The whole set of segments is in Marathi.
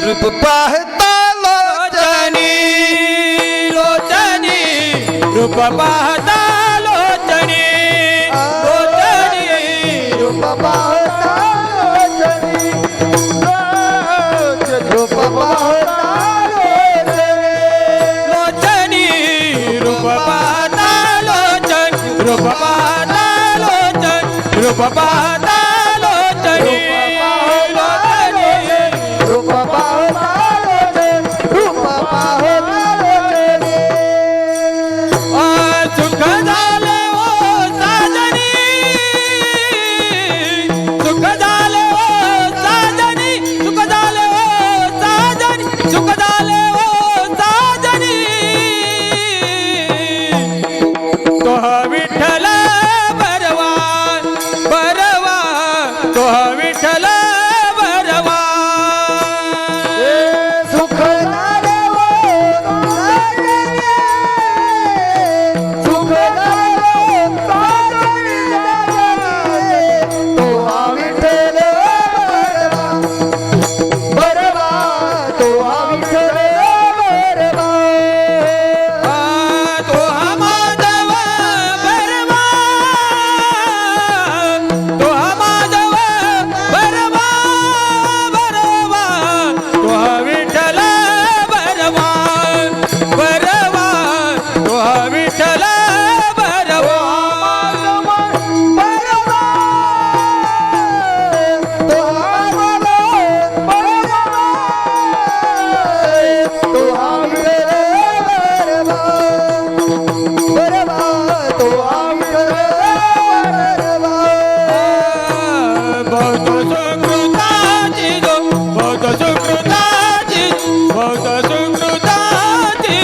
रूप पाहता लोचनी लोचनी रूप पाहता लोचनी लोचनी रूप पाहता लोचनी रूप पाहता लोचनी रूप पाहता लोचन रूप पाहता लोचन रूप पाहता लोचनी रूप पाहता रूप पाहता सुख झाले ओ साजनी सुख झाले ओ साजनी सुख झाले ओ साजनी सुख झाले ओ साजनी तो विठ्ठल बरवा बरवा तो विठ्ठल बरवा सुख झाले ओ सुख झाले तो हा विठ्ठल बरवा तो हा विठ्ठल बरवा तो हा माधव बरवा तो हा माधव बरवा बरवा तो हा विठ्ठल बरवा बरवा तो हा विठ्ठल बरवा बौद्ध सुकृताची जो बौद्ध सुकृताची बौद्ध सुकृताची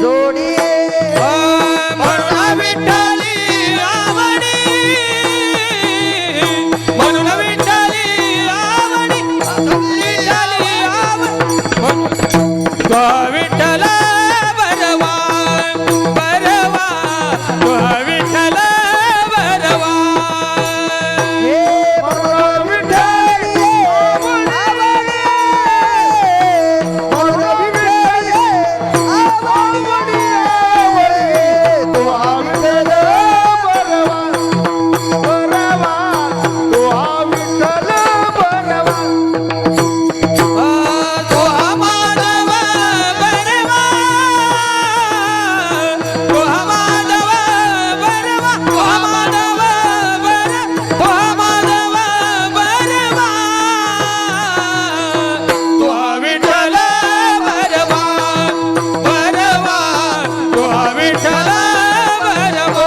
जोडी म्हणून विठ्ठली आवडी म्हणून विठ्ठली आवडी विठ्ठली आवडी तो विठ्ठल बरवा बरवा तो विठ्ठल बरवा तो हा माधव बरवा तो हा माधव बरवा तो हा माधव बरवा तो हा माधव बरवा तो हा विठ्ठल बरवा बरवा तो हा विठ्ठल बरवा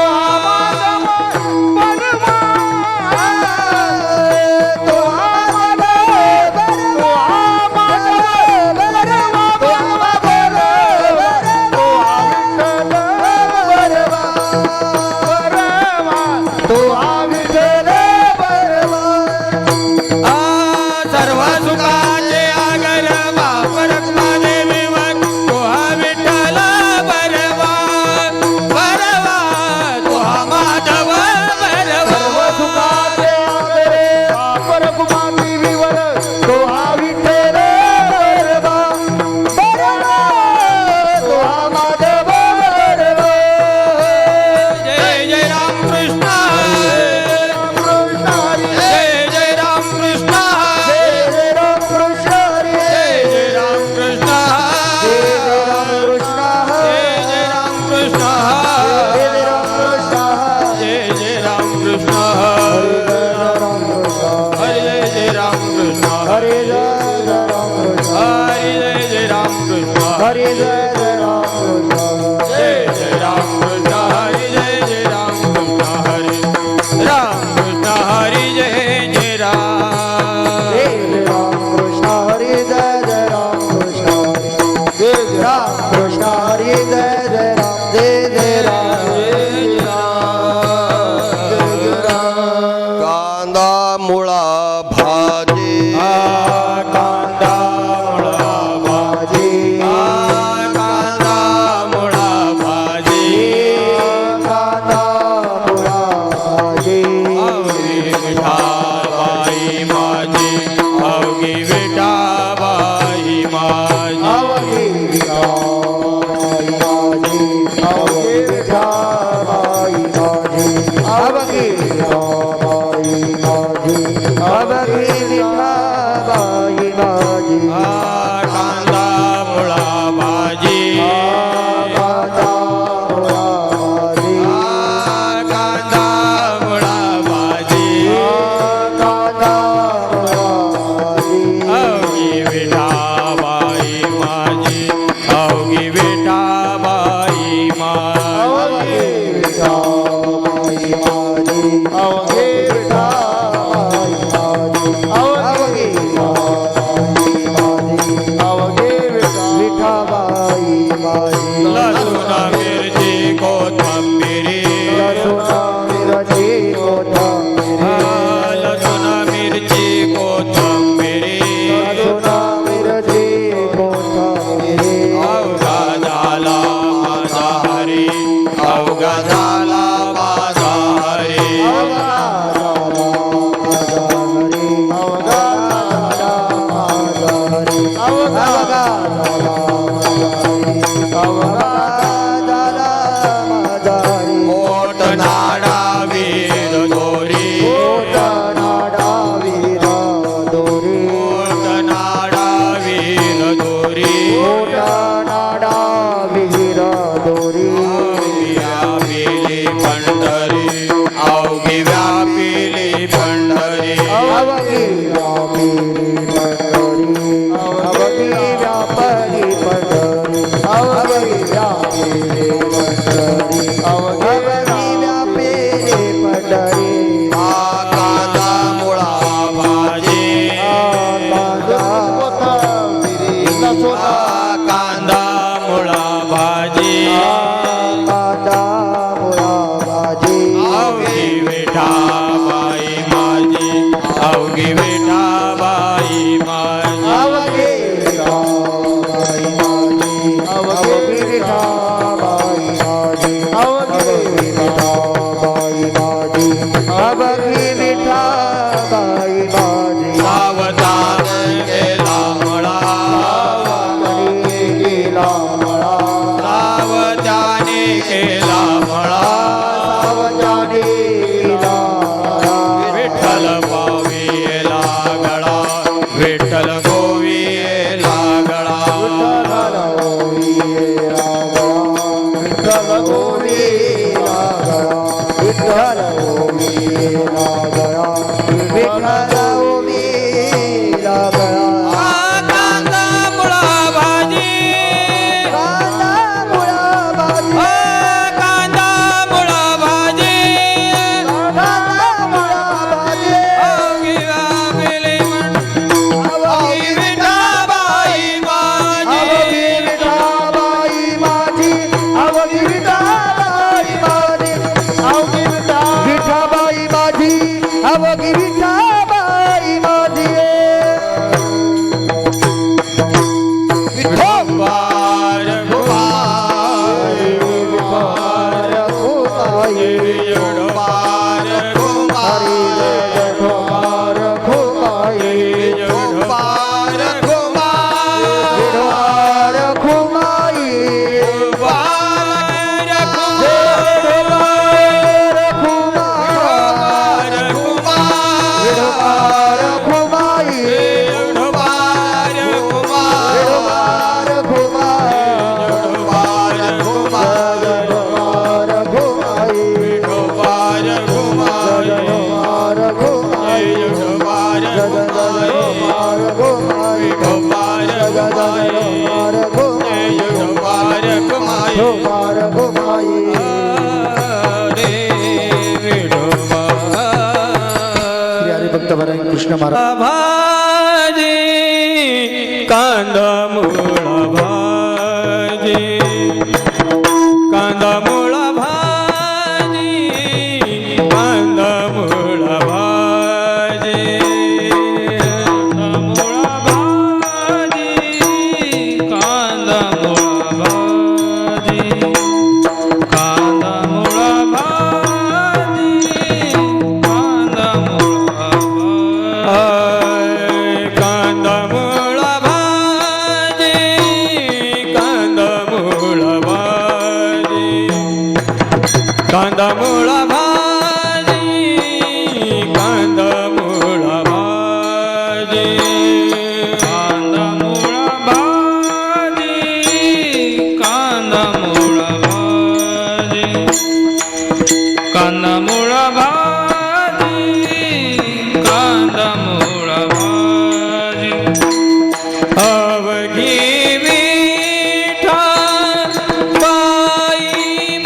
विठाबाई माझी अवघे विठाबाई माझी अवघे विठाबाई माझी अवघे विठाबाई माझी लसूण मिरची कोथिंबिरी लसूण मिरची कोथिंबिरी लसूण मिरची कोथिंबिरी लसूण मिरची कोथिंबिरी अवघा झाला माझा हरी अवघा झाला माझा हरी मोठ नाडा वीर दोरी मोठ नाडा वीर दोरी व्यापिली पंढरी अवघी व्यापिली पंढरी कांदा मुळा भाजी कांदा मुळा भाजी अवघी विठाबाई माझी अवघी विठाबाई माझी सावधान गेला मळा सावधानी केला मळा विठ्ठल पावी लागळा विठ्ठल गोवी लागळा कांदा मुळा भाजी कांदा मुळा भाजी अवघी व्यापिली अवघी विठाबाई माझी विठाबाई माझी अवघी विठाबाई माझी विठोबार घुमाई विठोबार घुमाई विठोबार घुमाई विठोबार घुमाई कृष्ण महाराज भाजी कांदा मुळा भाजी कांदा मुळा भाजी कांदा मुळा भाजी कांदा मुळा भाजी कांदा मुळा भाजी कांदा मुळा भाजी कांदा मुळा भाजी कांदा मुळा भाजी कांदा मुळा भाजी कांदा मुळा भाजी कांदा मुळा भाजी कांदा मुळा भाजी कांदा मुळा भाजी कांदा मुळा भाजी अवघी विठ्ठल बाई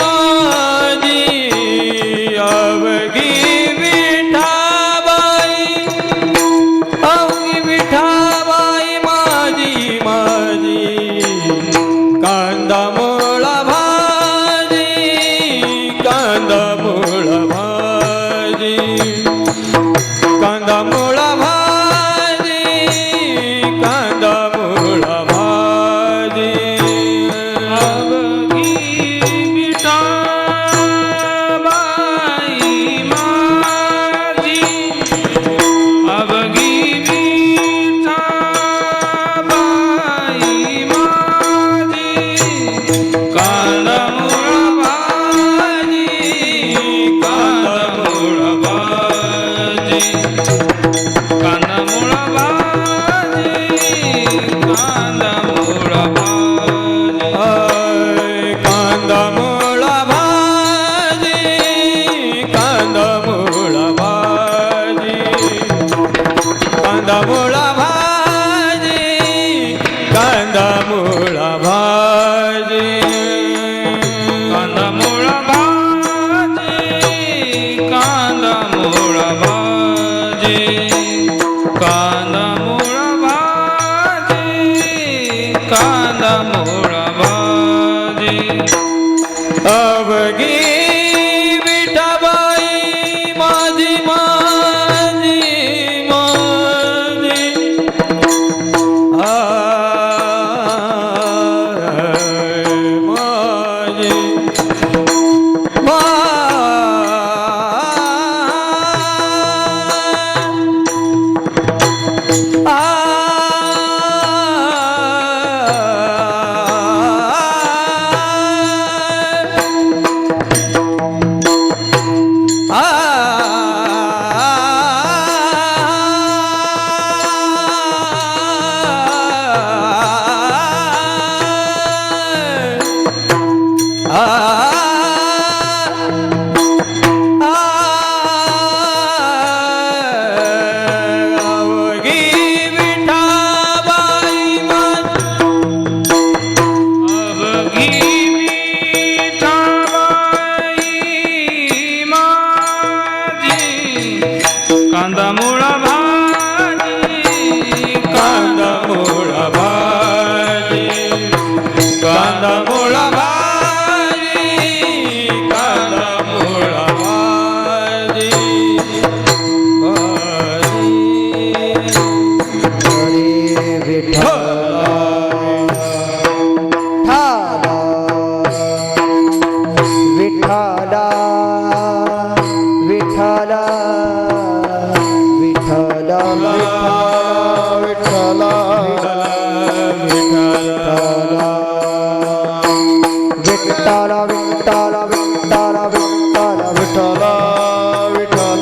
माझी अवघी विठाबाई माझी माझी माझी कांदामुळा भाजी कांदामुळा भाजी कांदामुळा भाजी कांदामुळा भाजी हरे विठ्ठला विठ्ठला विठ्ठला विठ्ठला विठ्ठला विठ्ठला विठ्ठला विठ्ठला विठ्ठला विठ्ठला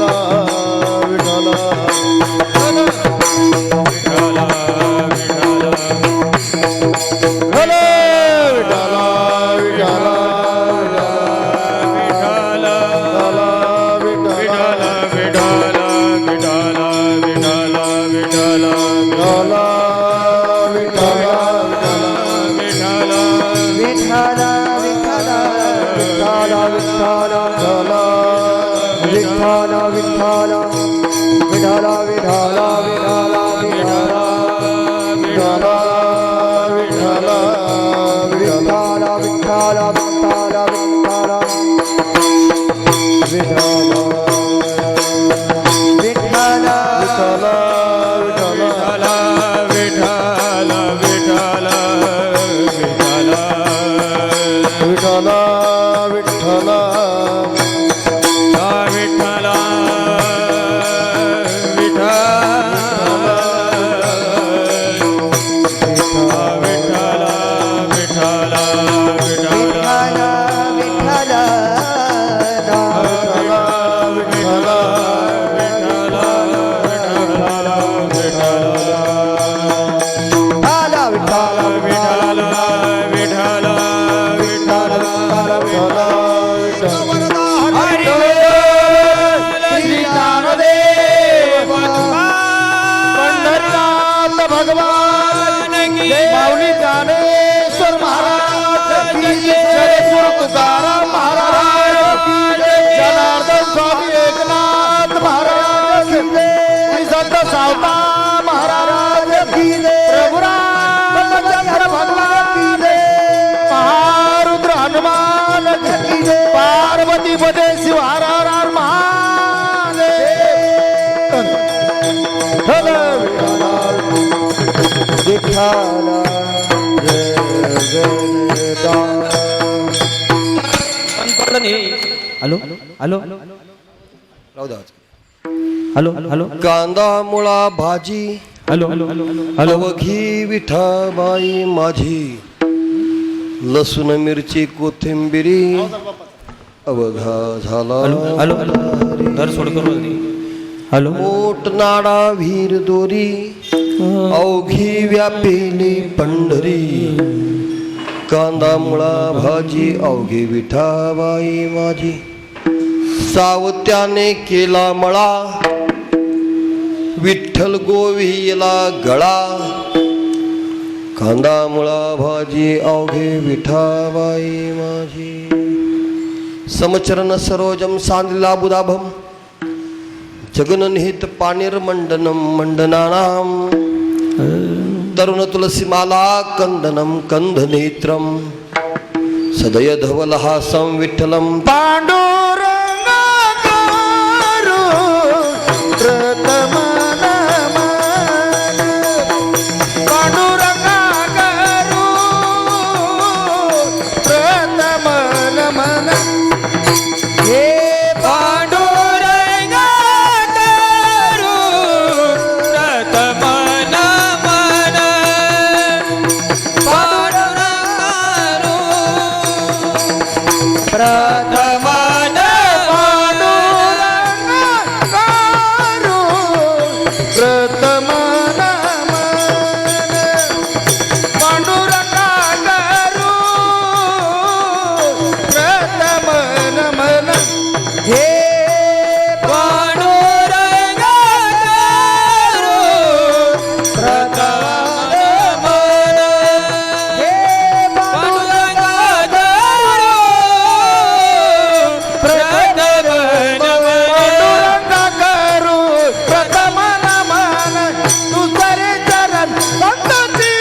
पार्वती पदे शिवार हॅलो हॅलो हॅलो हॅलो कांदा मुळा भाजी हॅलो हॅलो हॅलो अवघी विठाबाई माझी लसूण मिरची कोथिंबिरी अवघा झाला हॅलो हॅलो दर सोड करू हॅलो मोठ नाडा वीर दोरी अवघी व्यापेली पंढरी कांदा मुळा भाजी अवघी विठाबाई माझी सावत्याने केला मळा विठ्ठल गोविला गळा कांदा मुळा भाजी अवघे विठाबाई माझी समचरण सरोजम सांदिला बुधाभम जगननिहित पाणिर्मंडनम मंडनानाम तरुण तुलसीमाला कंदनम कंधनेत्रम सदय धवलहासं विठ्ठलं पांडुरंग करू प्रथम नमन पांडुरंग करू प्रथम नमन हे पांडुरंग करू प्रथम नमन प्रथम प्रथम नमन पांडुरंग करू प्रथम नमन हे पांडुरंग करू प्रथम नमन हे पांडुरंग करू प्रथम नमन पांडुरंग करू प्रथम नमन दुसरे चरण संतती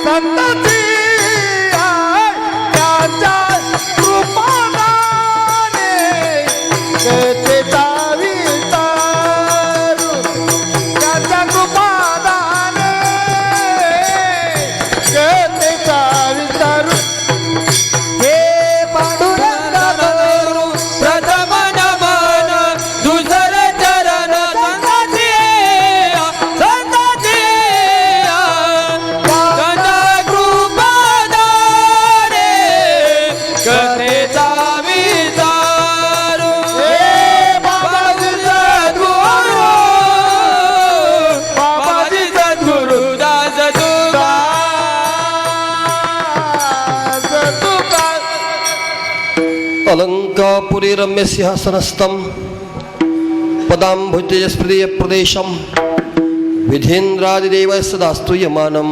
संतती त्याच्या कृपादाने गतीचा विस्तारू त्याच्या कृपादाने गतीचा विस्तारू हे पांडुरंग करू प्रथम नमन दुसरे चरण संतती संतती गंगा कृपादाने कथेचा विचारू हे बाबाजी सद्गुरु बाबाजी सद्गुरु दास तुका अलंकापुरी रम्य सिंहासनस्थं पदांभुजस्प्रिय प्रदेशं विधीन्द्रादिदेव सदास्तु यमानं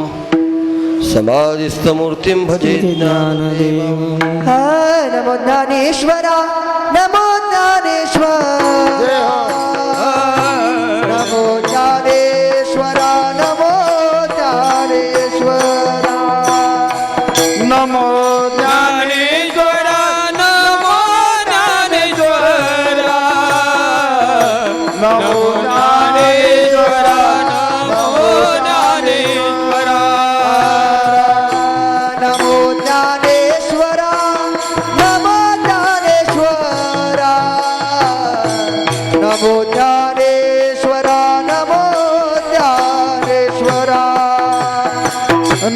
समाधिस्थमूर्तिं भजे ज्ञानदेवं नमो ज्ञानेश्वरा नमो ज्ञानेश्वरा नमो ज्ञानेश्वरा नमो ज्ञानेश्वरा नमो ज्ञानेश्वरा नमो ज्ञानेश्वरा नमो ज्ञानेश्वरा नमो ज्ञानेश्वरा नमो ज्ञानेश्वरा नमो ज्ञानेश्वरा नमो ज्ञानेश्वरा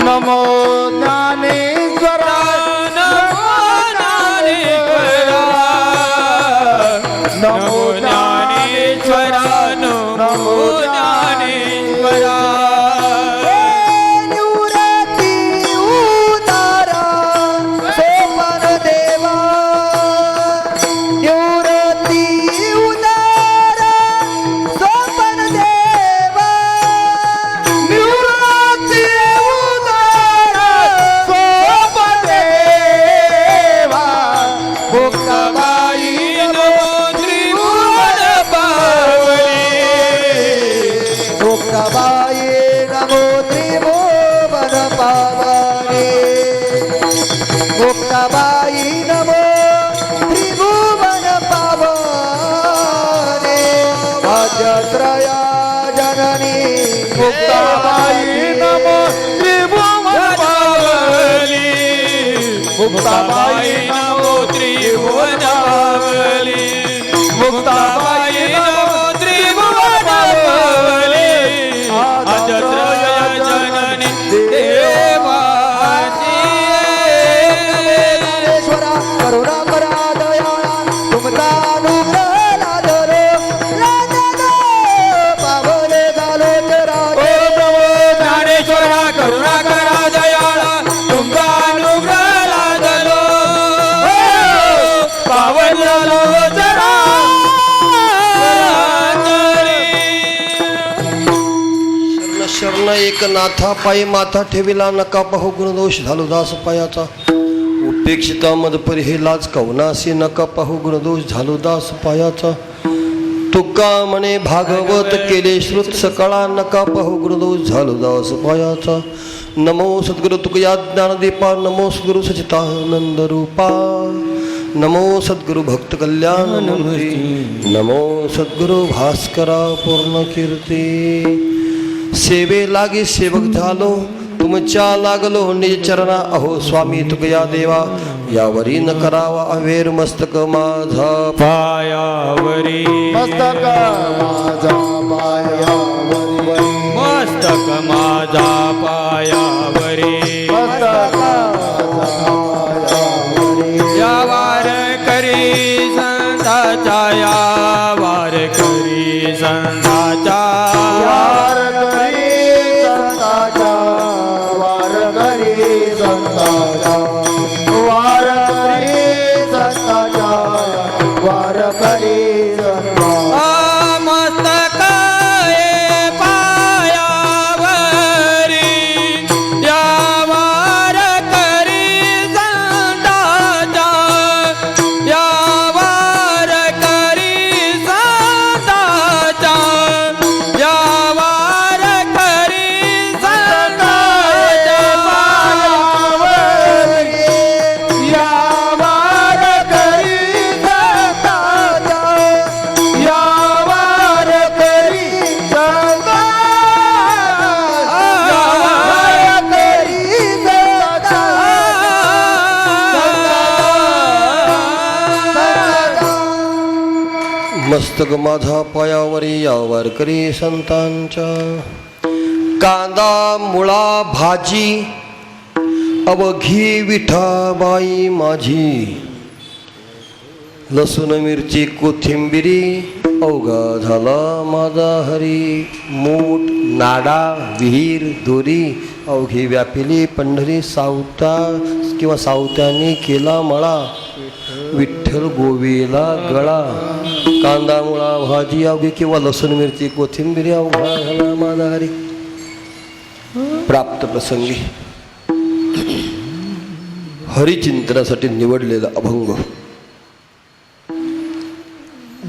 नमो ज्ञानेश्वरा नमो ज्ञानेश्वरा नमो ज्ञानेश्वरा नमो ज्ञानेश्वरा निवृत्ती उतारा सोपन देवा निवृत्ती उतारा सोपन देवा निवृत्ती उतारा सोपन देवा मुक्ताबाई नमो त्रिभुवन पावनी मुक्ताबाई नमो त्रिभुवन पावनी मुक्ताबाई नमो त्रिभुवन पावनी अजत्रया जननी मुक्ताबाई नमो त्रिभुवन पावनी मुक्ताबाई नमो त्रिभुवन पावनी मुक्ताबाई नमो त्रिभुवन पावनी अजत्रय जननी देवाची ज्ञानेश्वरा करुणा करा दयाळा तुमचा अनुग्रह लादरो लादरो पावले झालो चराचर. ज्ञानेश्वरा करुणा करा दयाळा तुमचा अनुग्रह लादलो पावन झालो शरण शरण एकनाथा पायी माथा ठेविला नका पाहू गुणदोष झालो दास पायाचा उपेक्षिता मदपरी हे लाज कवनासी नका पाहू गुणदोष झालो दास पायाचा तुका म्हणे भागवत केले श्रुत सकळा नका पाहू गुरुदोष झालो दास पायाचा. नमो सद्गुरु तुकया ज्ञानदीपा. नमो सद्गुरु सचितानंद रूपा. नमो सद्गुरु भक्त कल्याण मूर्ती. नमो सद्गुरु भास्करा पूर्ण कीर्ती. सेवे लागी सेवक झालो तुमच्या लागलो निज चरणा. अहो स्वामी तुकया देवा यावरी न करावा अवेर मस्तक माझा पायावरी मस्तक माझा पायावरी. मस्तक माझा पायावरी. मस्तक माझा पायावरी. या वार करी संताचा. या वार करी संताचा. वार करी संताचा. वार करी संताचा. वार करी संताचा. वार करी संताचा. मस्तक पायावरी. या वार करी संताचा. या वार करी संताचा. या वार करी संताचा. मस्तक माझा पायावरी यावर करी संतांच्या. कांदा मुळा भाजी अवघी विठाबाई माझी. लसूण मिरची कोथिंबिरी अवघा झाला माझा हरी. मूठ नाडा विहीर दोरी अवघी व्यापिली पंढरी. सावता किंवा सावत्याने केला मळा विठ्ठल गोवेला गळा. कांदा मुळा भाजी अवघी किंवा लसूण मिरची कोथिंबिरी अवघा झाला माझा हरी. प्राप्त प्रसंगी हरिचिंतनासाठी निवडलेला अभंग.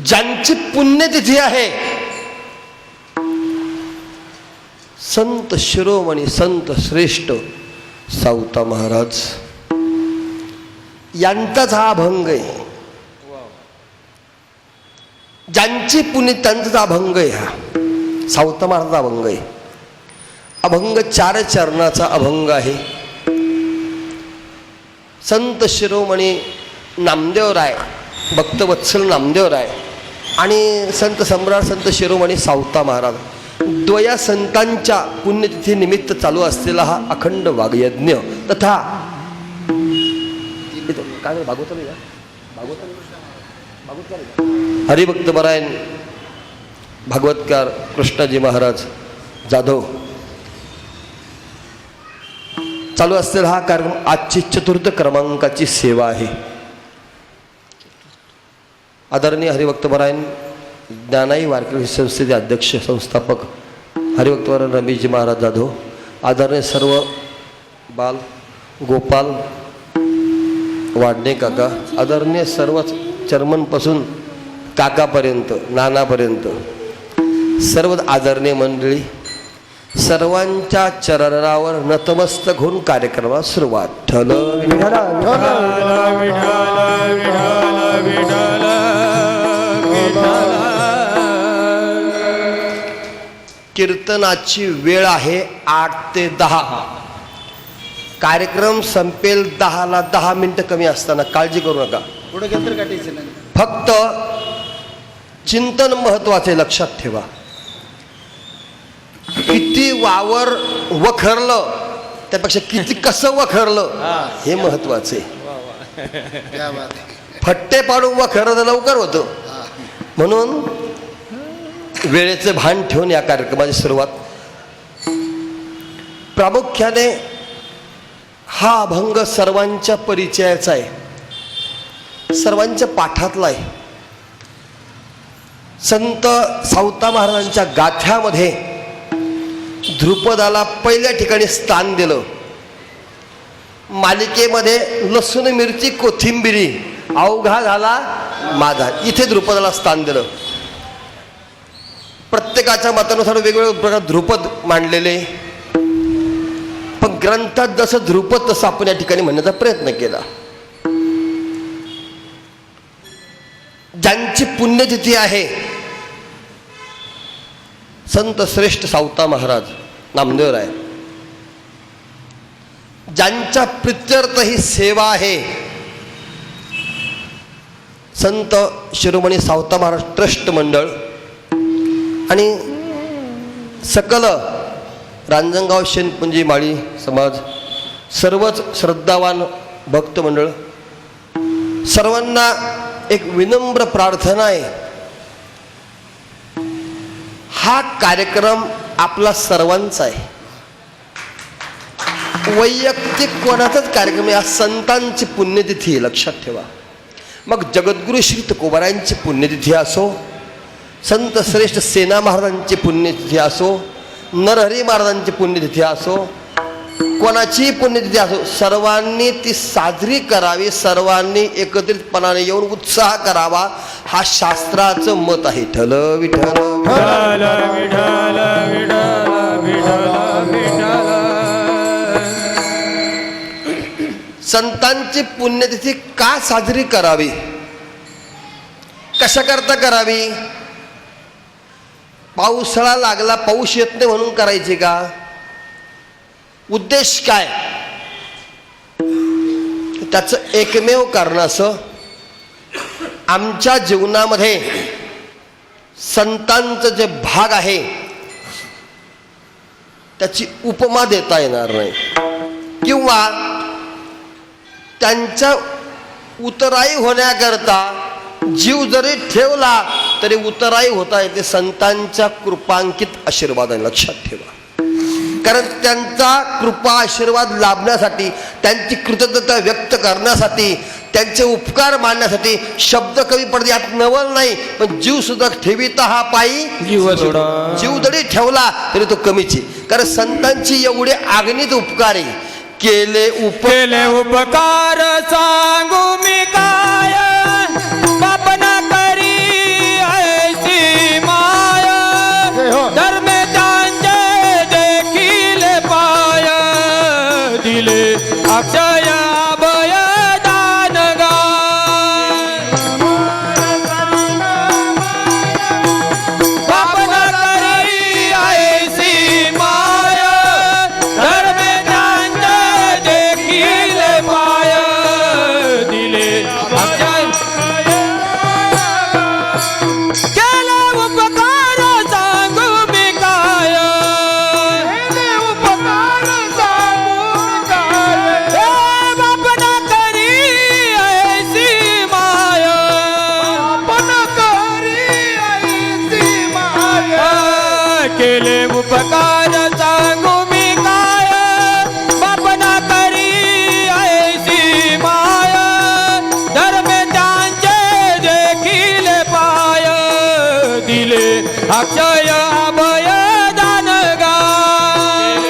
ज्यांची पुण्यतिथी आहे संत शिरोमणी संत श्रेष्ठ सावता महाराज यांचाच हा अभंग आहे. ज्यांची पुण्य त्यांचा अभंग आहे. हा सावता महाराजचा अभंग आहे. अभंग 4 चरणाचा अभंग आहे. संत शिरोमणी नामदेवराय भक्तवत्सल नामदेवराय आणि संत सम्राट संत शिरोमणी सावता महाराज द्वया संतांच्या पुण्यतिथी निमित्त चालू असलेला हा अखंड वाग्यज्ञ तथा काय हरिभक्त परायण भागवतकार कृष्णाजी महाराज जाधव चालू असलेला हा कार्यक्रम आजची 4th क्रमांकाची सेवा आहे. आदरणीय हरिभक्तपरायण ज्ञानाई वारकरी संस्थेचे अध्यक्ष संस्थापक हरिभक्तपरायण रमेशजी महाराज जाधव. आदरणीय सर्व बाल गोपाल वाडणे काका. आदरणीय सर्वच चर्मनपासून काकापर्यंत नानापर्यंत सर्व आदरणीय मंडळी सर्वांच्या चरणावर नतमस्तक होऊन कार्यक्रमाला सुरुवात. ठल विठ्ठल कीर्तनाची वेळ आहे 8 ते 10. कार्यक्रम संपेल 10 ला 10 मिनिटं कमी असताना. काळजी करू नका. पुढे गेलं तर काटायचं नाही. फक्त चिंतन महत्वाचे लक्षात ठेवा. किती वावर वखरलं त्यापेक्षा किती कसं वखरलं हे महत्वाचे. फट्टे पाडून वखरलं लवकर होतं. म्हणून वेळेचे भान ठेवून या कार्यक्रमाची सुरुवात. प्रामुख्याने हा अभंग सर्वांच्या परिचयाचा आहे. सर्वांच्या पाठातला आहे. संत सावता महाराजांच्या गाथ्यामध्ये ध्रुपदाला पहिल्या ठिकाणी स्थान दिलं. मालिकेमध्ये लसूण मिरची कोथिंबिरी अवघा झाला माझा इथे ध्रुपदाला स्थान दिलं. प्रत्येकाच्या मतानुसार वेगवेगळ्या प्रकार ध्रुपद मांडलेले, पण ग्रंथात जसं ध्रुपद तसं आपण या ठिकाणी म्हणण्याचा प्रयत्न केला. ज्यांची पुण्यतिथी आहे संत श्रेष्ठ सावता महाराज नामदेव आहे, ज्यांच्या प्रित्यर्थ ही सेवा आहे संत शिरोमणी सावता महाराज ट्रस्ट मंडळ आणि सकल रांजणगाव शेनपुंजी माळी समाज, सर्वच श्रद्धावान भक्त मंडळ, सर्वांना एक विनम्र प्रार्थना आहे. हा कार्यक्रम आपला सर्वांचा आहे, वैयक्तिक कोणाचाच कार्यक्रम आहे. हा संतांची पुण्यतिथी आहे, लक्षात ठेवा. मग जगद्गुरु श्री तुकोबारायांची पुण्यतिथी असो, संत श्रेष्ठ सेना महाराजांची पुण्यतिथी असो, नरहरी महाराजांची पुण्यतिथी असो, कोणाची पुण्यतिथी असो, सर्वांनी ती साजरी करावी, सर्वांनी एकत्रितपणाने येऊन उत्साह करावा, हा शास्त्राचं मत आहे. ठल विठ्ठल विठ्ठल विठ्ठल विठ्ठल विठ्ठल विठ्ठल. संतांची पुण्यतिथी का साजरी करावी, कशा करता करावी? पावसाळा लागला, पाऊस येत नाही म्हणून करायची का? उद्देश काय? त्याचं एकमेव कारण असं, आमच्या जीवनामध्ये संतांचं जे भाग आहे त्याची उपमा देता येणार नाही, किंवा त्यांच्या उतराई होण्याकरता जीव जरी ठेवला तरी उतराई होता येते संतांच्या कृपांकित आशीर्वादाने. लक्षात ठेवा, कारण त्यांचा कृपा आशीर्वाद लाभण्यासाठी, त्यांची कृतज्ञता व्यक्त करण्यासाठी, त्यांचे उपकार मानण्यासाठी शब्द कमी पडते, यात नवल नाही. पण जीव सुद्धा ठेविता हा पायी जीव सोडा. जीव जरी ठेवला तरी तो कमीची, कारण संतांची एवढे आगणित उपकार आहे. केले उपकार सांगू मी काय, बाप ना करी ऐसी माया, धर्मे त्यांचे देखील पाय, दिले अक्षय अभय दान गाय. बाप ना करी ऐसी माया, धर्मे उपकार सांगू मी काय, बाप ना करी ऐसी माया, धर्मे त्यांचे देखील पाय, दिले अक्षय अभय दान गाय.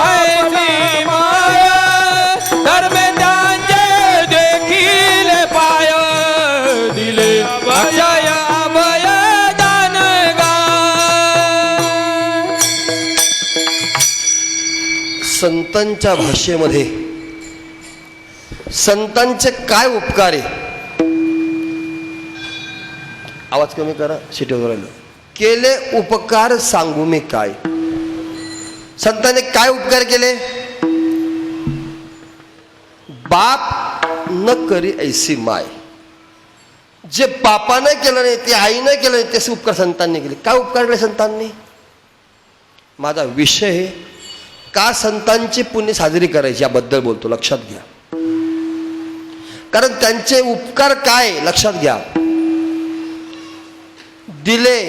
ऐसी माया, धर्मे त्यांचे देखील पाय, दिले अक्षय अभय दान गाय. संतांच्या भाषेमध्ये संतांचे काय उपकार आहे? आवाज कमी करा, शिटीवर राहिलो. केले उपकार सांगू मी काय. संतांनी काय उपकार केले? बाप न करी ऐसी माय. जे बापानं केलं नाही, ते आईनं केलं नाही, तसे उपकार संतांनी केले. काय उपकार केले संतांनी? माझा विषय आहे का संतांची पुण्य साजरी करायची याबद्दल बोलतो, लक्षात घ्या. कारण त्यांचे उपकार काय लक्षात घ्या. दिले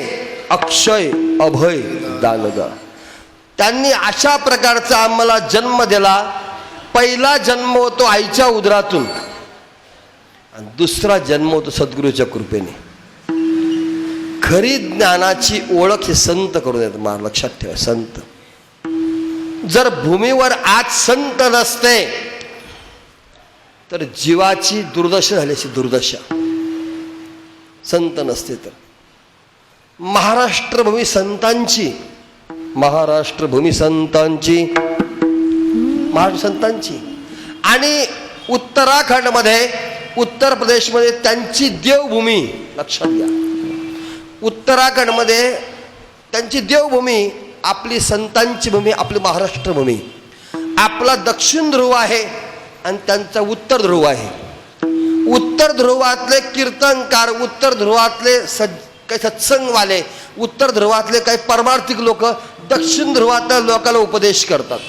अक्षय अभय दानगा. त्यांनी अशा प्रकारचा आम्हाला जन्म दिला. पहिला जन्म होतो आईच्या उदरातून आणि दुसरा जन्म होतो सद्गुरूच्या कृपेने. खरी ज्ञानाची ओळख हे संत करून येतात. मला लक्षात ठेवा, संत. जर भूमीवर आज संत नसते तर जीवाची दुर्दशा झाली अशी दुर्दशा. संत नसते तर. महाराष्ट्रभूमी संतांची, महाराष्ट्रभूमी संतांची, महाराष्ट्र संतांची. आणि उत्तराखंडमध्ये, उत्तर प्रदेशमध्ये त्यांची देवभूमी, लक्षात घ्या, उत्तराखंडमध्ये त्यांची देवभूमी, आपली संतांची भूमी, आपली महाराष्ट्रभूमी. आपला दक्षिण ध्रुव आहे आणि त्यांचा उत्तर ध्रुव आहे. उत्तर ध्रुवातले कीर्तनकार, उत्तर ध्रुवातले काही सत्संगवाले, उत्तर ध्रुवातले काही परमार्थिक लोक दक्षिण ध्रुवातल्या लोकांना उपदेश करतात.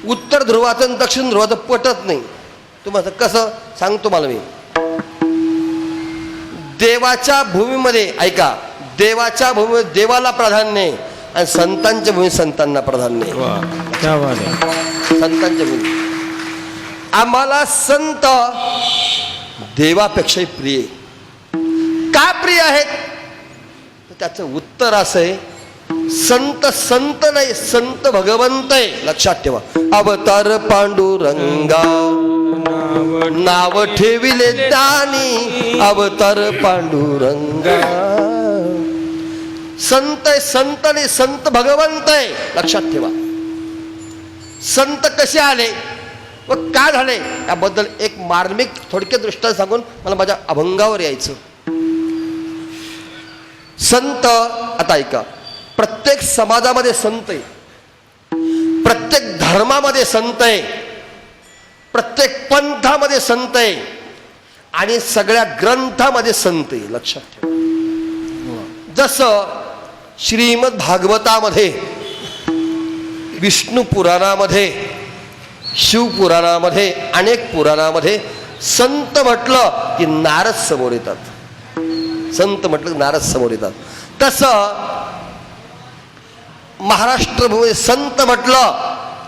उत्तर ध्रुवाचं आणि दक्षिण ध्रुवाचं पटत नाही. तुम्हाला कसं सांगतो मला मी. देवाच्या भूमीमध्ये ऐका, देवाच्या भूमीमध्ये देवाला प्राधान्य आहे आणि संतांच्या भूमीत संतांना प्राधान्य आहे. संतांच्या भूमी आम्हाला संत देवापेक्षाही प्रिय. का प्रिय आहेत? त्याचं उत्तर असं आहे, संत संत नाही, संत भगवंत आहे. लक्षात ठेवा. अवतार पांडुरंगा नाव ठेविले दानी, अवतार पांडुरंगा. संत आहे, संत नाही, संत भगवंत आहे. लक्षात ठेवा. संत कसे आले व का झाले याबद्दल एक मार्मिक थोडक्यात दृष्टांत सांगून मला माझ्या अभंगावर यायचं. संत, आता ऐका, प्रत्येक समाजामध्ये संत आहे, प्रत्येक धर्मामध्ये संत आहे, प्रत्येक पंथामध्ये संत आहे आणि सगळ्या ग्रंथामध्ये संत आहे. लक्षात ठेवा. जसं श्रीमद भागवतामध्ये, विष्णू पुराणामध्ये, शिवपुराणामध्ये, अनेक पुराणामध्ये संत म्हटलं की नारद समोर येतात. संत म्हटलं की नारद समोर येतात. तसं महाराष्ट्रभूमी संत म्हटलं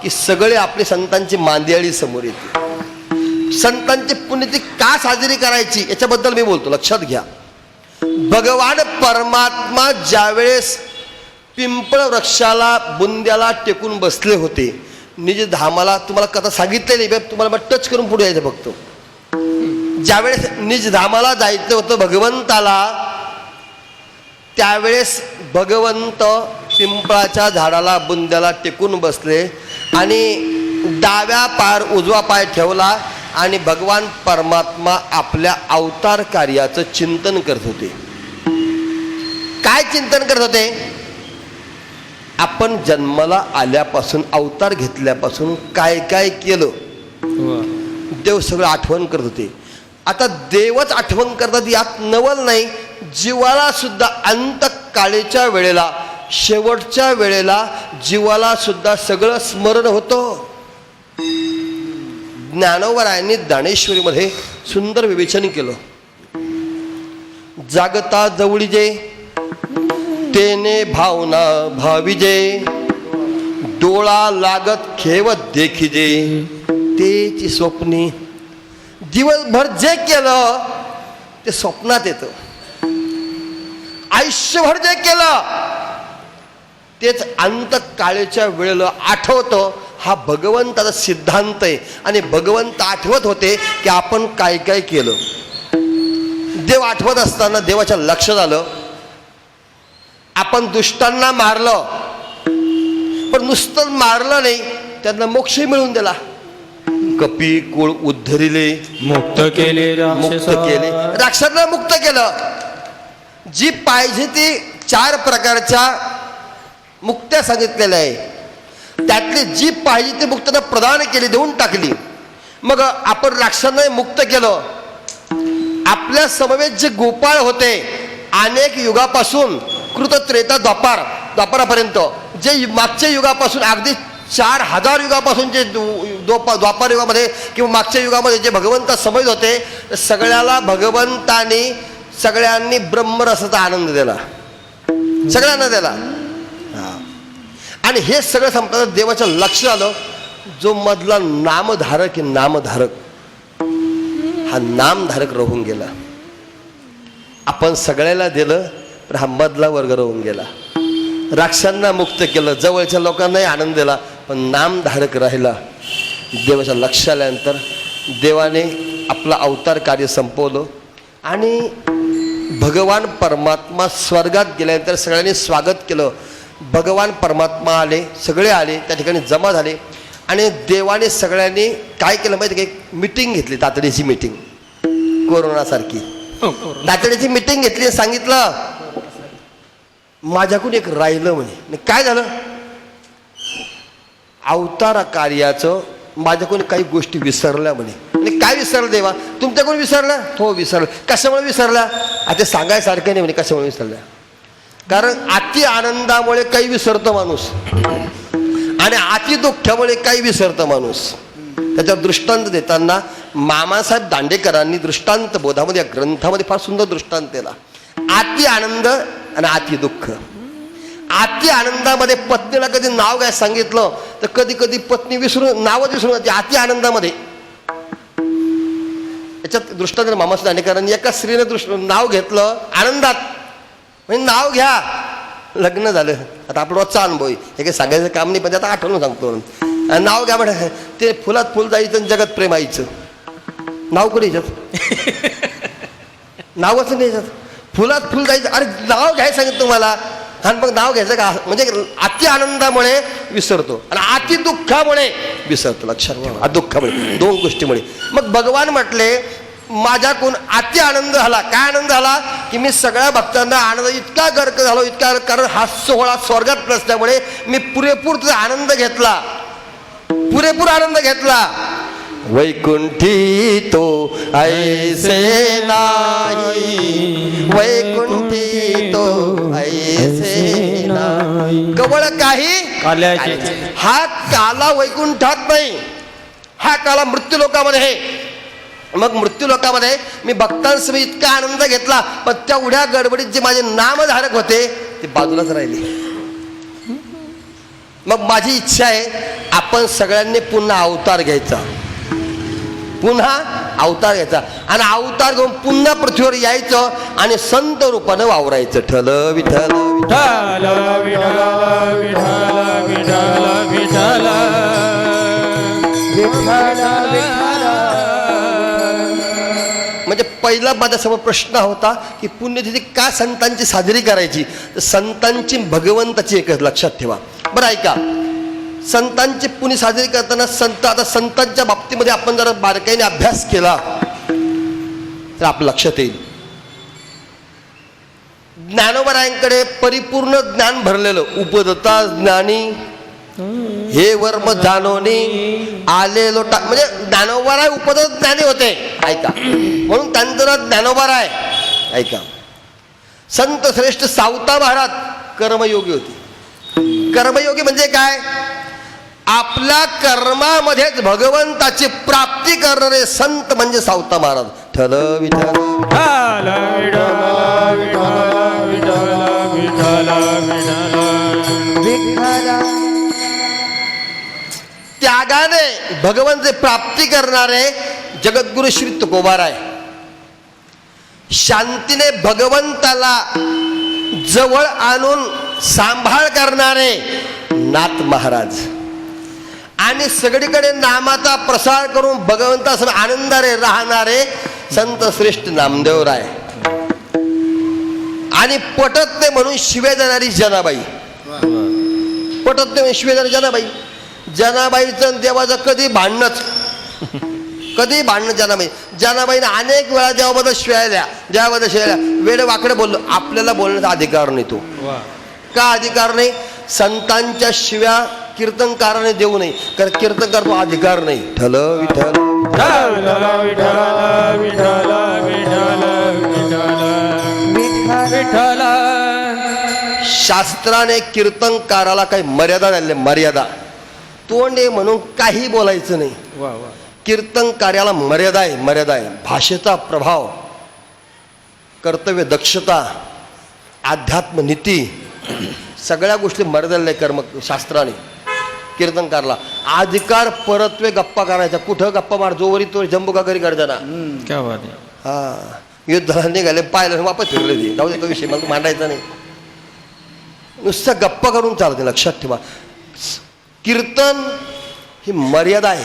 की सगळे आपले संतांची मांदियाळी समोर येते. संतांची पुण्यतिथी का साजरी करायची याच्याबद्दल मी बोलतो. लक्षात घ्या. भगवान परमात्मा ज्यावेळेस पिंपळ वृक्षाला बुंद्याला टेकून बसले होते निज धामाला, तुम्हाला कथा सांगितलेली, तुम्हाला टच करून पुढे यायचं फक्त. ज्यावेळेस निज धामाला जायचं होतं भगवंताला, त्यावेळेस भगवंत पिंपळाच्या झाडाला बुंद्याला टेकून बसले आणि डाव्या पायावर उजवा पाय ठेवला आणि भगवान परमात्मा आपल्या अवतार कार्याचं चिंतन करत होते. काय चिंतन करत होते? आपण जन्माला आल्यापासून, अवतार घेतल्यापासून काय काय केलं, देव सगळं आठवण करत होते. आता देवच आठवण करतात यात नवल नाही. जीवाला सुद्धा अंतकाळीच्या वेळेला, शेवटच्या वेळेला जीवाला सुद्धा सगळं स्मरण होतं. ज्ञानोबरायांनी दानेश्वरीमध्ये सुंदर विवेचन केलं. जागता जवळीजे तेने भावना भाविजे, डोळा लागत खेवत देखिजे तेची स्वप्नी. दिवसभर जे केलं ते स्वप्नात येतं. आयुष्यभर जे केलं तेच अंतकाळीच्या वेळेला आठवतं. हा भगवंताचा सिद्धांत आहे. आणि भगवंत आठवत होते की आपण काय काय केलं. देव आठवत असताना देवाच्या लक्षात आलं आपण दुष्टांना मारलं, पण नुसतं मारलं नाही, त्यांना मोक्ष मिळवून दिला. कपी कुळ उद्धरिले, मुक्त केले, मुक्त केले, राक्षसांना मुक्त केलं. जी पाहिजे ती 4 प्रकारच्या मुक्त्या सांगितलेल्या आहे, त्यातली जी पाहिजे ती मुक्तता प्रदान केली, देऊन टाकली. मग आपण राक्षसांना मुक्त केलं. आपल्या समवेत जे गोपाळ होते अनेक युगापासून, कृत त्रेता द्वापारापर्यंत, जे मागच्या युगापासून अगदी 4000 युगापासून जे द्वापार युगामध्ये किंवा मागच्या युगामध्ये जे भगवंत समज होते, सगळ्याला भगवंतानी सगळ्यांनी ब्रह्मरसाचा आनंद दिला, सगळ्यांना दिला. आणि हे सगळं संपलं देवाचं लक्ष आलं. जो मधला नामधारक आहे, नामधारक, हा नामधारक राहून गेला. आपण सगळ्याला दिलं पण हा मधला वर्ग राहून गेला. राक्षसांना मुक्त केलं, जवळच्या लोकांनाही आनंद दिला, पण नामधारक राहिला. देवाच्या लक्ष आल्यानंतर देवाने आपलं अवतार कार्य संपवलं. आणि भगवान परमात्मा स्वर्गात गेल्यानंतर सगळ्यांनी स्वागत केलं. भगवान परमात्मा आले, सगळे आले, त्या ठिकाणी जमा झाले आणि देवाने सगळ्यांनी काय केलं माहिती का, एक मिटिंग घेतली, तातडीची मिटिंग, कोरोनासारखी तातडीची मिटिंग घेतली. सांगितलं माझ्याकडून एक राहिलं म्हणे. काय झालं? अवतार कार्याचं माझ्याकडून काही गोष्टी विसरल्या म्हणे. आणि काय विसरलं देवा? तुमच्याकडून विसरलं? हो विसरलं. कशामुळे विसरला? आता सांगायसारखं नाही म्हणे कशामुळे विसरल्या. कारण अति आनंदामुळे काही विसरतो माणूस आणि अति दुःखामुळे काही विसरतो माणूस. त्याच्यावर दृष्टांत देताना मामासाहेब दांडेकरांनी दृष्टांत बोधामध्ये या ग्रंथामध्ये फार सुंदर दृष्टांत दिला. अति आनंद आणि अति दुःख. अति आनंदामध्ये पत्नीला कधी नाव घ्यायला सांगितलं तर कधी कधी पत्नी विसरून नावच विसरून जाते अति आनंदामध्ये. याच्यात दृष्टांत मामासाहेब दांडेकरांनी एका स्त्रीने नाव घेतलं आनंदात, म्हणजे नाव घ्या, लग्न झालं. आता आपला रोजचा अनुभव आहे, हे काही सांगायचं काम नाही, पण आता आठवण सांगतो. नाव घ्या म्हणे, ते फुलात फुल जायचं जगत प्रेम आईचं. नाव कुठे याच्यात? नावच नाही याच्यात. फुलात फुल जायचं, अरे नाव घ्यायला सांगितलं तुम्हाला आणि मग नाव घ्यायचं का? म्हणजे अति आनंदामुळे विसरतो आणि अति दुःखामुळे विसरतो. लक्षात ठेवा, दुःखामुळे, दोन गोष्टीमुळे. मग भगवान म्हटले माझ्याकडून अति आनंद झाला. काय आनंद झाला की मी सगळ्या भक्तांना आनंद इतका गर्क झालो, इतका, कारण हा सोहळा स्वर्गात नसल्यामुळे मी पुरेपूर तुझा आनंद घेतला, पुरेपूर आनंद घेतला. वैकुंठी तो ऐसे नाही, वैकुंठी तो ऐसे नाही. कवळ काही हा काला वैकुंठात नाही, हा काला मृत्यू लोकामध्ये आहे. मग मृत्यू लोकामध्ये मी भक्तांसमोर इतका आनंद घेतला, पण त्या उड्या गडबडीत जे माझे नामधारक होते ते बाजूलाच राहिले. मग माझी इच्छा आहे आपण सगळ्यांनी पुन्हा अवतार घ्यायचा, पुन्हा अवतार घ्यायचा आणि अवतार घेऊन पुन्हा पृथ्वीवर यायचं आणि संत रूपानं वावरायचं. ठल विठ्ठल विठ्ठल म्हणजे पहिला माझ्यासमोर प्रश्न होता की पुण्यतिथी का संतांची साजरी करायची? तर संतांची भगवंताची एकच, लक्षात ठेवा. बरं ऐका, संतांची पुण्य साजरी करताना संत, आता संतांच्या बाबतीमध्ये आपण जर बारकाईने अभ्यास केला तर आपलं लक्षात येईल. ज्ञानोबरायांकडे परिपूर्ण ज्ञान भरलेलं, उपदता ज्ञानी हे वर्म जानोनी आले लोटा, म्हणजे ज्ञानोबराय उपदत ज्ञानी होते. ऐका, म्हणून त्यांचं नाव ज्ञानोबराय. ऐका, संत श्रेष्ठ सावता महाराज कर्मयोगी होते. कर्मयोगी म्हणजे काय? आपल्या कर्मामध्येच भगवंताची प्राप्ती करणारे संत म्हणजे सावता महाराज. ठल विठ्ठल त्यागाने भगवंताची प्राप्ती करणारे जगद्गुरु श्री तुकोबाराय. शांतीने भगवंताला जवळ आणून सांभाळ करणारे नाथ महाराज आणि सगळीकडे नामाचा प्रसार करून भगवंतासमोर आनंदाने राहणारे संत श्रेष्ठ नामदेवराय. आणि पटत नाही म्हणून शिवे देणारी जनाबाई. पटत नाही म्हणून शिवे देणारी जनाबाई. जनाबाईचं देवाचं कधी भांडणच, कधी भांडणं जनाबाई. जनाबाईने अनेक वेळा देवाबद्दल शिवायल्या, देवाबद्दल शिवायल्या, वेळ वाकडे बोललो. आपल्याला बोलण्याचा अधिकार नाही. तो का अधिकार नाही? संतांच्या शिव्या कीर्तनकाराने देऊ नये, कारण कीर्तनकार तो अधिकार नाही. ठल विठ्ठल शास्त्राने कीर्तनकाराला काही मर्यादा झाली, मर्यादा. तोंड आहे म्हणून काही बोलायचं नाही. कीर्तनकार्याला मर्यादा आहे, मर्यादा आहे. भाषेचा प्रभाव, कर्तव्य दक्षता, अध्यात्म नीती, सगळ्या गोष्टी मर्यादा कर्म शास्त्राने. कीर्तनकारला अधिकार परत्वे गप्पा करायचा. कुठं गप्पा मार, जोवरी तो जम्बू का घरी करताना. हा, युद्धाला निघाले, पाहिलं वापस फिरले ते, जाऊ दे, विषय मला मांडायचा नाही. नुसतं गप्पा करून चालते. लक्षात ठेवा, कीर्तन ही मर्यादा आहे.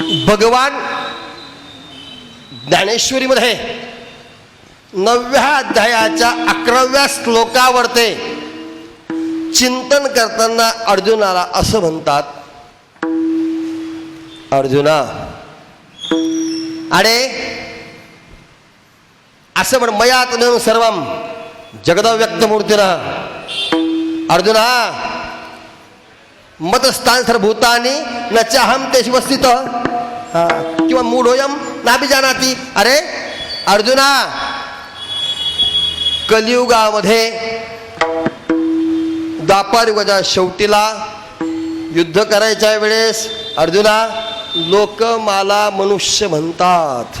भगवान ज्ञानेश्वरीमध्ये 9व्या अध्यायाच्या 11व्या श्लोकावर ते चिंतन करताना अर्जुनाला असं म्हणतात, अर्जुना अरे असं म्हण, मया तदेव सर्वम जगदव्यक्तमूर्तीना. अर्जुना मतस्थान सर्वभूतानि न चाहम तेषु स्थितः किंवा मूढोयम नाभिजानाति. अरे अर्जुना, कलियुगामध्ये द्वापार युगाच्या शेवटीला युद्ध करायच्या वेळेस अर्जुना लोक मला मनुष्य म्हणतात.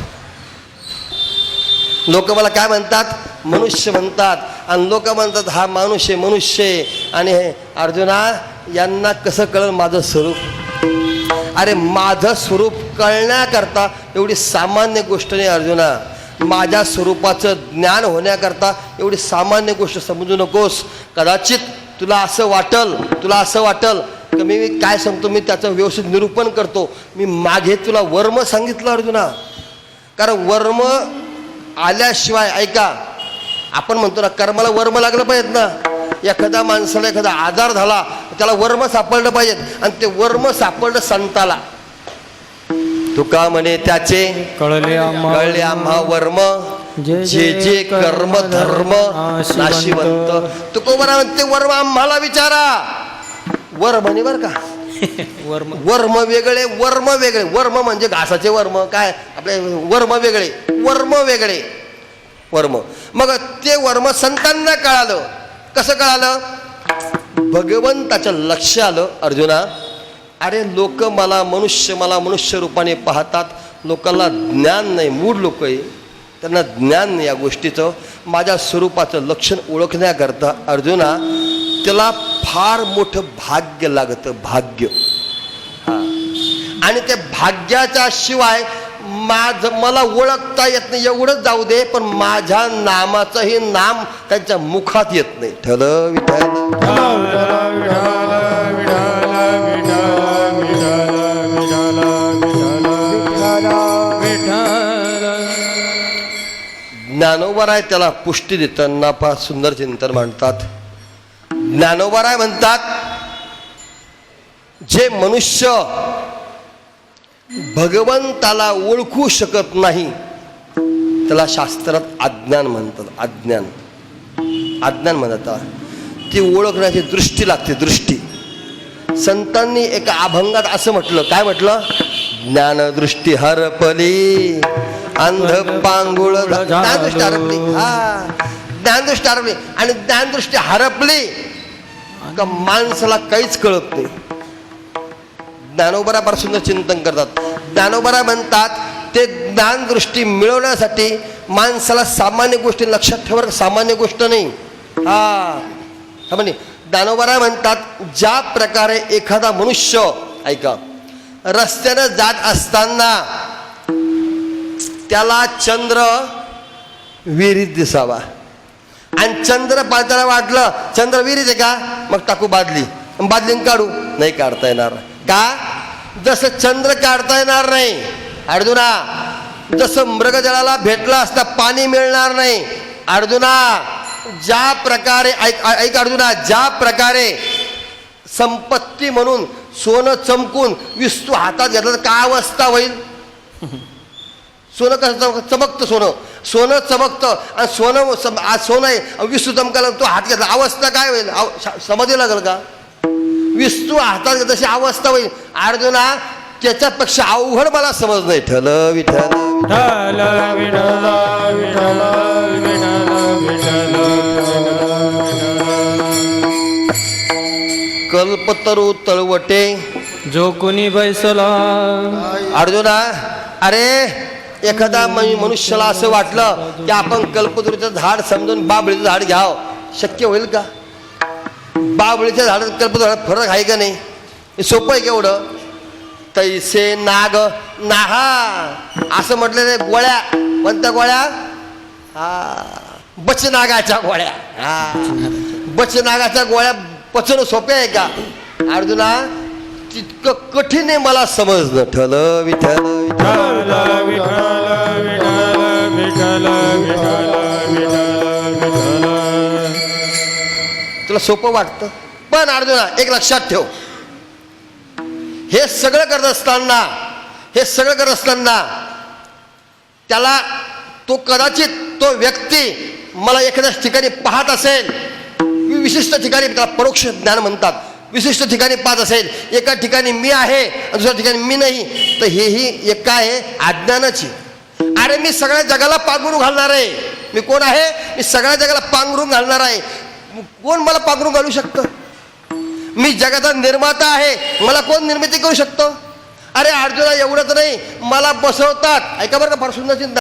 लोक मला काय म्हणतात? मनुष्य म्हणतात. आणि लोक म्हणतात हा मनुष्य मनुष्य. आणि हे अर्जुना यांना कसं कळलं माझं स्वरूप? अरे माझं स्वरूप कळण्याकरता एवढी सामान्य गोष्ट नाही अर्जुना. माझ्या स्वरूपाचं ज्ञान होण्याकरता एवढी सामान्य गोष्ट समजू नकोस. कदाचित तुला असं वाटल की मी काय सांगतो मी त्याचं व्यवस्थित निरूपण करतो. मी मागे तुला वर्म सांगितलं अर्जुना, कारण वर्म आल्याशिवाय, ऐका आपण म्हणतो ना कर्माला वर्म लागलं पाहिजेत ना. एखाद्या माणसाला एखादा आजार झाला त्याला वर्म सापडलं पाहिजेत, आणि ते वर्म सापडलं संताला. तुका म्हणे त्याचे कळले आम्हा वर्म, जे जे कर्म धर्म नाशिवंत. तुकोबरा म्हणते वर्म आम्हाला विचारा. वर्म म्हणे बर का, वर्म वेगळे वर्म वेगळे. वर्म म्हणजे घासाचे वर्म, काय आपले वर्म वेगळे, वर्म वेगळे वर्म. मग ते वर्म संतांना कळालं. कसं कळालं? भगवंताच्या लक्ष आलं अर्जुना. अरे लोक मला मनुष्य रूपाने पाहतात. लोकांना ज्ञान नाही, मूढ लोक आहे, त्यांना ज्ञान नाही या गोष्टीचं. माझ्या स्वरूपाचं लक्षण ओळखण्याकरता अर्जुना त्याला फार मोठं भाग्य लागतं, भाग्य. आणि ते भाग्याच्या शिवाय मला ओळखता येत नाही एवढंच जाऊ दे, पण माझ्या नामाचंही नाम त्यांच्या मुखात येत नाही. ठल विठ्ठल ज्ञानोबराय त्याला पुष्टी देताना फार सुंदर चिंतन मांडतात. ज्ञानोबराय म्हणतात जे मनुष्य भगवंताला ओळखू शकत नाही त्याला शास्त्रात अज्ञान म्हणतात. अज्ञान म्हणतात. ती ओळखण्याची दृष्टी लागते, दृष्टी. संतांनी एका अभंगात असं म्हटलं, काय म्हटलं? ज्ञानदृष्टी हरपली अंध पांगुळ. ज्ञानदृष्टी हरपली, ज्ञानदृष्टी हरपली. आणि ज्ञानदृष्टी हरपली का माणसाला काहीच कळत नाही. ज्ञानोबरा फार सुंदर चिंतन करतात. ज्ञानोबरा म्हणतात ते ज्ञानदृष्टी मिळवण्यासाठी माणसाला सामान्य गोष्टी लक्षात ठेवा, सामान्य गोष्ट नाही. म्हणजे ज्ञानोबरा म्हणतात ज्या प्रकारे एखादा मनुष्य, ऐका, रस्त्यानं जात असताना त्याला चंद्र विहिरीत दिसावा, आणि चंद्र पाळताना वाटलं चंद्र विहिरीत आहे का, मग टाकू बादली, बादलीन काढू, नाही काढता येणार. का? जसं चंद्र काढता येणार नाही अर्जुना, जसं मृगजळाला भेटला असता पाणी मिळणार नाही अर्जुना. ज्या प्रकारे ऐक अर्जुना, ज्या प्रकारे संपत्ती म्हणून सोनं चमकून विस्तू हातात घेतलं तर काय अवस्था होईल? सोनं कसं चमकतं, सोनं चमकतं, आणि सोनं आहे विस्तू चमकायला तो हात घेतला, अवस्था काय होईल? समजू लागेल का? विस्तू हातात घेतली तशी अवस्था होईल अर्जुना. त्याच्यापेक्षा अवघड मला समज नाही. ठल विठ्ठल कल्पतरू तळवटे जो कोणी बैसला. अर्जुना, अरे एखादा मनुष्याला असं वाटलं की आपण कल्पतरूचं झाड समजून बाबळीचं झाड घ्यावं, शक्य होईल का? बाबळीच्या झाडात कल्पतरूचं फरक आहे का नाही? हे सोपं आहे केवढं? तैसे नाग नाहा असं म्हटलेले गोळ्या, कोणत्या गोळ्या? बचनागाच्या गोळ्या. बचनागाच्या गोळ्या पचणं सोपे आहे का अर्जुना? तितकं कठीण आहे मला समजणं. ठल विठ्ठल विठ्ठल तुला सोपं वाटतं, पण अर्जुना एक लक्षात ठेव, हे सगळं करत असताना त्याला तो कदाचित तो व्यक्ती मला एखाद्या ठिकाणी पाहत असेल, विशिष्ट ठिकाणी त्याला परोक्ष ज्ञान म्हणतात, विशिष्ट ठिकाणी पाहत असेल, एका ठिकाणी मी आहे आणि दुसऱ्या ठिकाणी मी नाही, तर हेही एक काय आहे, अज्ञानाची. अरे मी सगळ्या जगाला पांघरून घालणार आहे. मी कोण आहे? मी सगळ्या जगाला पांघरून घालणार आहे. कोण मला पांघरून घालू शकतं? मी जगाचा निर्माता आहे, मला कोण निर्मिती करू शकतो? अरे अर्जुना एवढंच नाही, मला बसवतात. ऐका बरं का, फार सुंदर चिंता.